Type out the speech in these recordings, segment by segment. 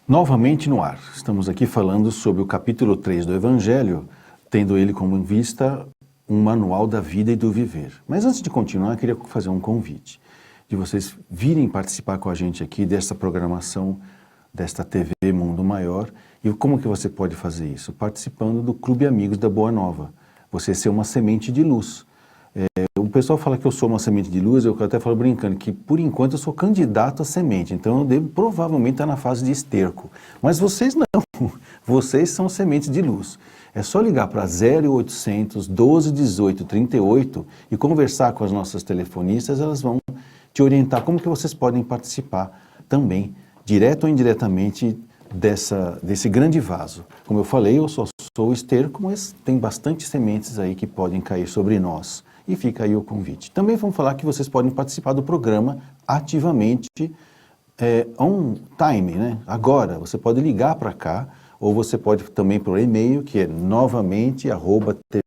Novamente no ar, estamos aqui falando sobre o capítulo 3 do Evangelho, tendo ele como em vista um manual da vida e do viver. Mas antes de continuar, eu queria fazer um convite, de vocês virem participar com a gente aqui dessa programação, desta TV Mundo Maior. E como que você pode fazer isso? Participando do Clube Amigos da Boa Nova. Você ser uma semente de luz. O pessoal fala que eu sou uma semente de luz, eu até falo brincando que por enquanto eu sou candidato a semente, então eu devo provavelmente estar na fase de esterco. Mas vocês não, vocês são sementes de luz. É só ligar para 0800 12 18 38 e conversar com as nossas telefonistas, elas vão te orientar como que vocês podem participar também, direto ou indiretamente, desse grande vaso. Como eu falei, eu só sou esterco, mas tem bastante sementes aí que podem cair sobre nós. E fica aí o convite. Também vamos falar que vocês podem participar do programa ativamente, on time, né? Agora, você pode ligar para cá, ou você pode também por e-mail, que é novamente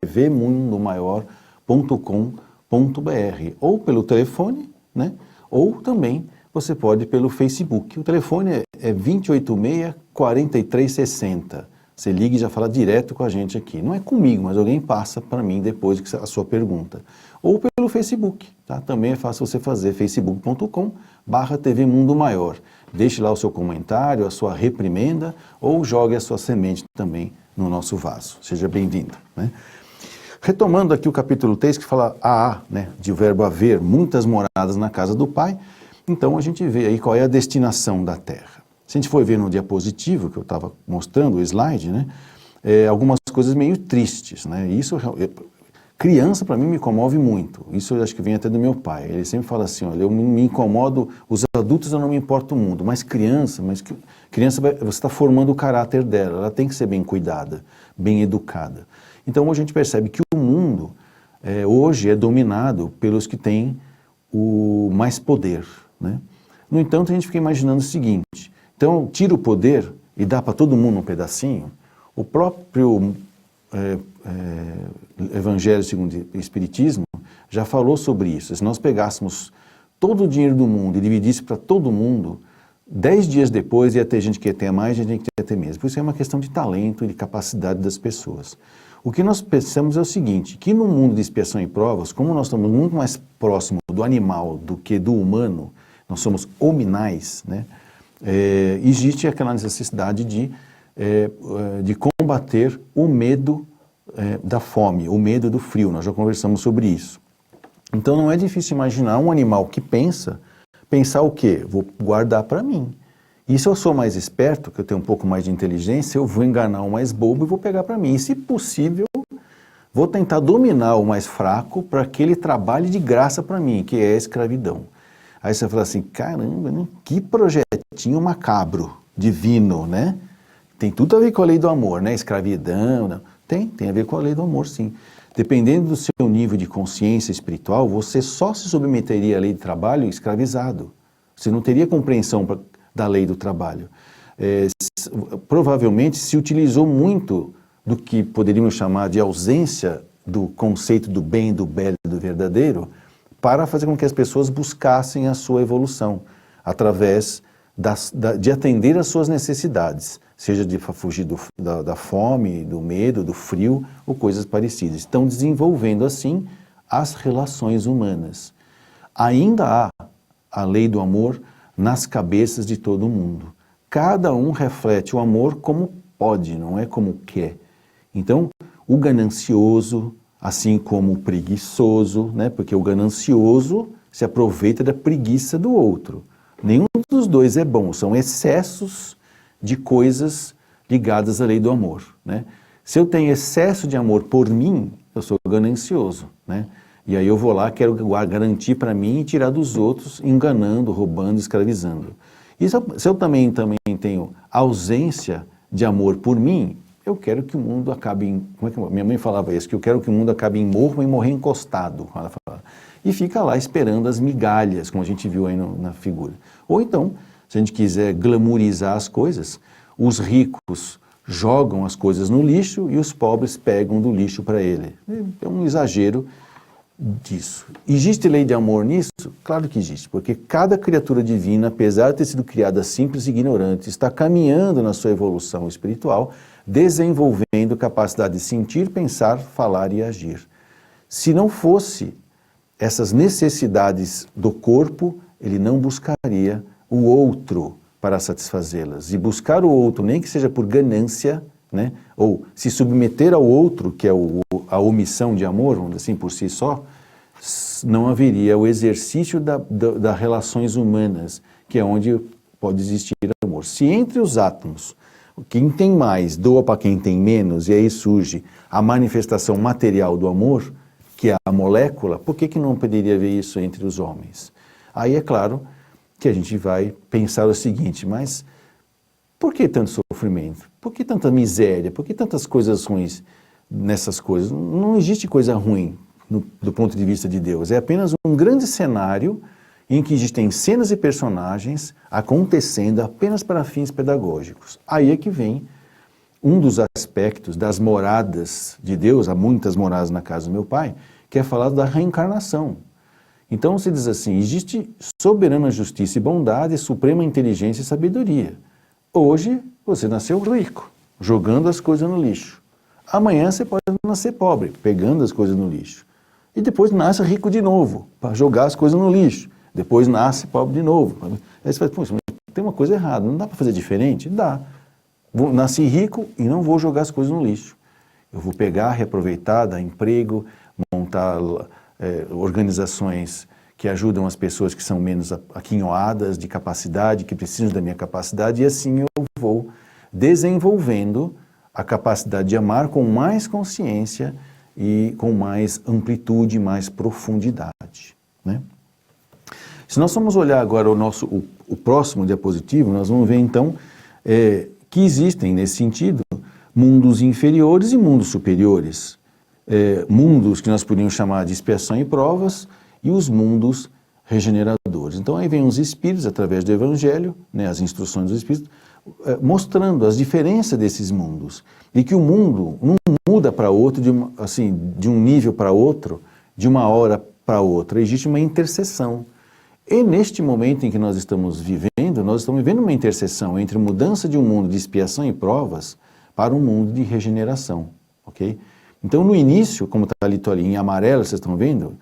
@tvmundomaior.com.br, ou pelo telefone, né? Ou também você pode pelo Facebook. O telefone é 286-4360. Você liga e já fala direto com a gente aqui. Não é comigo, mas alguém passa para mim depois a sua pergunta. Ou pelo Facebook, tá? Também é fácil você fazer, facebook.com/TV Mundo Maior. Deixe lá o seu comentário, a sua reprimenda, ou jogue a sua semente também no nosso vaso. Seja bem-vindo, né? Retomando aqui o capítulo 3, que fala né, de o verbo haver, muitas moradas na casa do Pai. Então a gente vê aí qual é a destinação da terra. Se a gente for ver no diapositivo, que eu estava mostrando, o slide, né, algumas coisas meio tristes, né, isso, criança para mim me comove muito, isso eu acho que vem até do meu pai, ele sempre fala assim, olha, eu me incomodo, os adultos eu não me importo o mundo, mas criança você está formando o caráter dela, ela tem que ser bem cuidada, bem educada. Então a gente percebe que o mundo hoje é dominado pelos que têm o mais poder, né. No entanto, a gente fica imaginando o seguinte: então, tira o poder e dá para todo mundo um pedacinho. O próprio Evangelho segundo o Espiritismo já falou sobre isso. Se nós pegássemos todo o dinheiro do mundo e dividisse para todo mundo, 10 dias depois ia ter gente que ia ter mais, gente que ia ter menos. Por isso é uma questão de talento e de capacidade das pessoas. O que nós pensamos é o seguinte, que no mundo de expiação e provas, como nós estamos muito mais próximo do animal do que do humano, nós somos hominais, né? Existe aquela necessidade de combater o medo da fome, o medo do frio, nós já conversamos sobre isso. Então não é difícil imaginar um animal que pensar o quê? Vou guardar para mim. E se eu sou mais esperto, que eu tenho um pouco mais de inteligência, eu vou enganar o mais bobo e vou pegar para mim. E se possível, vou tentar dominar o mais fraco para que ele trabalhe de graça para mim, que é a escravidão. Aí você fala assim, caramba, né? Que projetinho macabro, divino, né? Tem tudo a ver com a lei do amor, né? Escravidão, não. Tem a ver com a lei do amor, sim. Dependendo do seu nível de consciência espiritual, você só se submeteria à lei do trabalho escravizado. Você não teria compreensão da lei do trabalho. Provavelmente se utilizou muito do que poderíamos chamar de ausência do conceito do bem, do belo e do verdadeiro, para fazer com que as pessoas buscassem a sua evolução, através de atender às suas necessidades, seja de fugir da fome, do medo, do frio, ou coisas parecidas. Estão desenvolvendo, assim, as relações humanas. Ainda há a lei do amor nas cabeças de todo mundo. Cada um reflete o amor como pode, não é como quer. Então, o ganancioso, assim como o preguiçoso, né? Porque o ganancioso se aproveita da preguiça do outro. Nenhum dos dois é bom, são excessos de coisas ligadas à lei do amor, né? Se eu tenho excesso de amor por mim, eu sou ganancioso, né? E aí eu vou lá, quero garantir para mim e tirar dos outros, enganando, roubando, escravizando. E se eu também tenho ausência de amor por mim, eu quero que o mundo acabe em... Como é que minha mãe falava isso? Que eu quero que o mundo acabe em morro e morrer encostado. Ela falava. E fica lá esperando as migalhas, como a gente viu aí na figura. Ou então, se a gente quiser glamourizar as coisas, os ricos jogam as coisas no lixo e os pobres pegam do lixo para ele. É um exagero disso. Existe lei de amor nisso? Claro que existe, porque cada criatura divina, apesar de ter sido criada simples e ignorante, está caminhando na sua evolução espiritual, desenvolvendo capacidade de sentir, pensar, falar e agir. Se não fosse essas necessidades do corpo, ele não buscaria o outro para satisfazê-las. E buscar o outro, nem que seja por ganância, né? Ou se submeter ao outro, que é a omissão de amor, vamos dizer assim, por si só, não haveria o exercício das relações humanas, que é onde pode existir amor. Se entre os átomos, quem tem mais doa para quem tem menos, e aí surge a manifestação material do amor, que é a molécula, por que não poderia haver isso entre os homens? Aí é claro que a gente vai pensar o seguinte, mas por que tanto sofrimento? Por que tanta miséria? Por que tantas coisas ruins nessas coisas? Não existe coisa ruim do ponto de vista de Deus. É apenas um grande cenário em que existem cenas e personagens acontecendo apenas para fins pedagógicos. Aí é que vem um dos aspectos das moradas de Deus, há muitas moradas na casa do meu pai, que é falar da reencarnação. Então se diz assim, existe soberana justiça e bondade, suprema inteligência e sabedoria. Hoje você nasceu rico, jogando as coisas no lixo. Amanhã você pode nascer pobre, pegando as coisas no lixo. E depois nasce rico de novo, para jogar as coisas no lixo. Depois nasce pobre de novo. Aí você fala, poxa, mas tem uma coisa errada, não dá para fazer diferente? Dá. Nasci rico e não vou jogar as coisas no lixo. Eu vou pegar, reaproveitar, dar emprego, montar organizações que ajudam as pessoas que são menos aquinhoadas de capacidade, que precisam da minha capacidade, e assim eu vou desenvolvendo a capacidade de amar com mais consciência e com mais amplitude, mais profundidade, né? Se nós formos olhar agora o próximo diapositivo, nós vamos ver então que existem, nesse sentido, mundos inferiores e mundos superiores. Mundos que nós poderíamos chamar de expiação e provas e os mundos regeneradores. Então aí vem os Espíritos, através do Evangelho, né, as instruções dos Espíritos, mostrando as diferenças desses mundos. E que o mundo não muda para outro, de um nível para outro, de uma hora para outra. Existe uma interseção. E neste momento em que nós estamos vivendo uma interseção entre mudança de um mundo de expiação e provas para um mundo de regeneração, ok? Então no início, como está ali em amarelo, vocês estão vendo,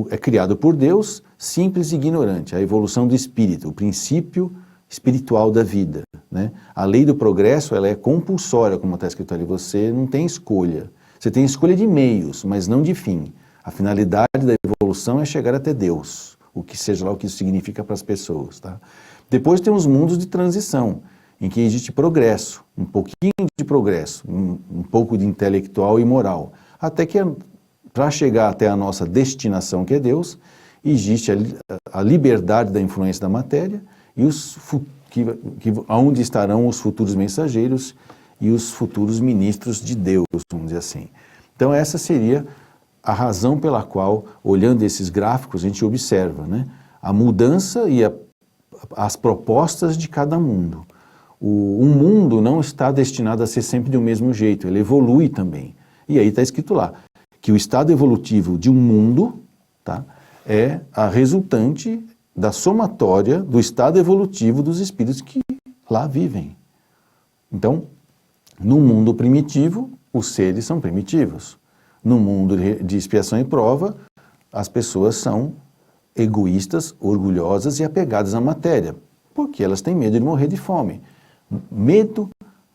é criado por Deus, simples e ignorante, a evolução do espírito, o princípio espiritual da vida, né? A lei do progresso, ela é compulsória, como está escrito ali, você não tem escolha. Você tem escolha de meios, mas não de fim. A finalidade da evolução é chegar até Deus, o que seja lá o que isso significa para as pessoas, tá? Depois tem os mundos de transição, em que existe progresso, um pouquinho de progresso, um pouco de intelectual e moral, até que para chegar até a nossa destinação, que é Deus, existe a liberdade da influência da matéria e onde estarão os futuros mensageiros e os futuros ministros de Deus, vamos dizer assim. Então essa seria a razão pela qual, olhando esses gráficos, a gente observa, né, a mudança e as propostas de cada mundo. Um mundo não está destinado a ser sempre do mesmo jeito, ele evolui também. E aí está escrito lá, que o estado evolutivo de um mundo, tá, é a resultante da somatória do estado evolutivo dos espíritos que lá vivem. Então, no mundo primitivo, os seres são primitivos. No mundo de expiação e prova, as pessoas são egoístas, orgulhosas e apegadas à matéria, porque elas têm medo de morrer de fome. Medo,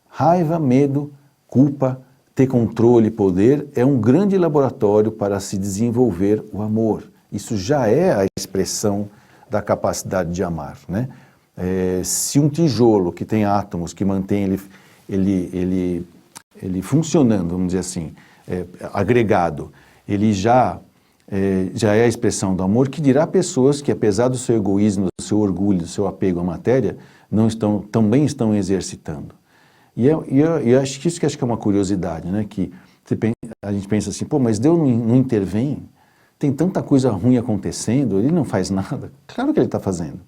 raiva, medo, culpa, ter controle, poder, é um grande laboratório para se desenvolver o amor. Isso já é a expressão da capacidade de amar, né? Se um tijolo que tem átomos, que mantém ele funcionando, vamos dizer assim, agregado, ele já é a expressão do amor, que dirá pessoas que, apesar do seu egoísmo, do seu orgulho, do seu apego à matéria, também estão exercitando. E eu acho que isso é uma curiosidade, né? Que a gente pensa assim, pô, mas Deus não intervém? Tem tanta coisa ruim acontecendo, ele não faz nada. Claro que ele está fazendo.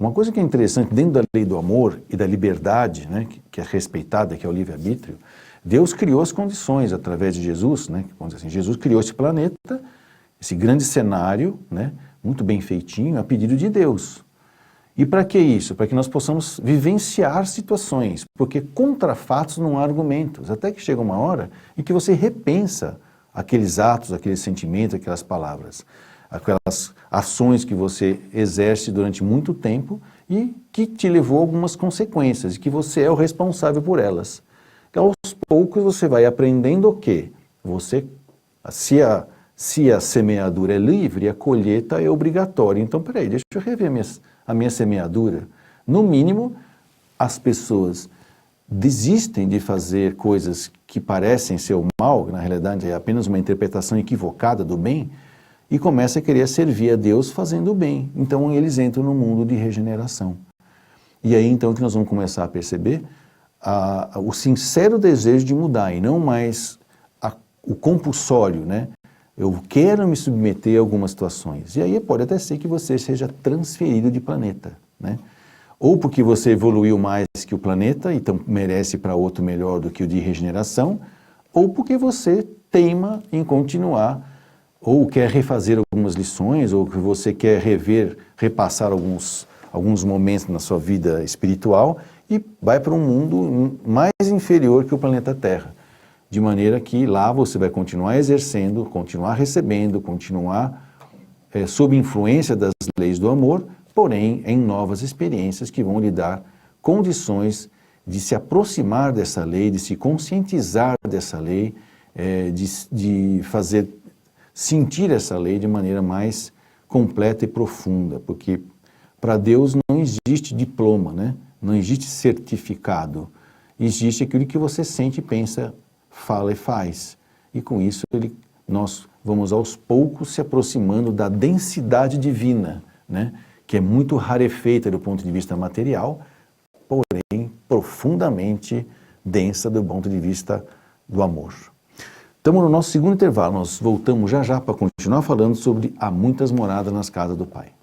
Uma coisa que é interessante, dentro da lei do amor e da liberdade, né, que é respeitada, que é o livre-arbítrio, Deus criou as condições através de Jesus, né? Vamos dizer assim, Jesus criou esse planeta esse grande cenário, né, muito bem feitinho, a pedido de Deus. E para que isso? Para que nós possamos vivenciar situações, porque contra fatos não há argumentos, até que chega uma hora em que você repensa aqueles atos, aqueles sentimentos, aquelas palavras, aquelas ações que você exerce durante muito tempo e que te levou a algumas consequências, e que você é o responsável por elas. Então, aos poucos você vai aprendendo o quê? Se a semeadura é livre, a colheita é obrigatória. Então, peraí, deixa eu rever a minha semeadura. No mínimo, as pessoas desistem de fazer coisas que parecem ser o mal, que na realidade é apenas uma interpretação equivocada do bem, e começam a querer servir a Deus fazendo o bem. Então, eles entram no mundo de regeneração. E aí, então, que nós vamos começar a perceber o sincero desejo de mudar, e não mais o compulsório, né? Eu quero me submeter a algumas situações. E aí pode até ser que você seja transferido de planeta, né? Ou porque você evoluiu mais que o planeta, então merece para outro melhor do que o de regeneração, ou porque você teima em continuar, ou quer refazer algumas lições, ou que você quer repassar alguns momentos na sua vida espiritual e vai para um mundo mais inferior que o planeta Terra. De maneira que lá você vai continuar exercendo, continuar recebendo, continuar sob influência das leis do amor, porém em novas experiências que vão lhe dar condições de se aproximar dessa lei, de se conscientizar dessa lei, de fazer sentir essa lei de maneira mais completa e profunda, porque para Deus não existe diploma, né? Não existe certificado, existe aquilo que você sente, pensa, fala e faz. E com isso nós vamos aos poucos se aproximando da densidade divina, né? Que é muito rarefeita do ponto de vista material, porém profundamente densa do ponto de vista do amor. Estamos no nosso segundo intervalo, nós voltamos já já para continuar falando sobre há muitas moradas nas casas do Pai.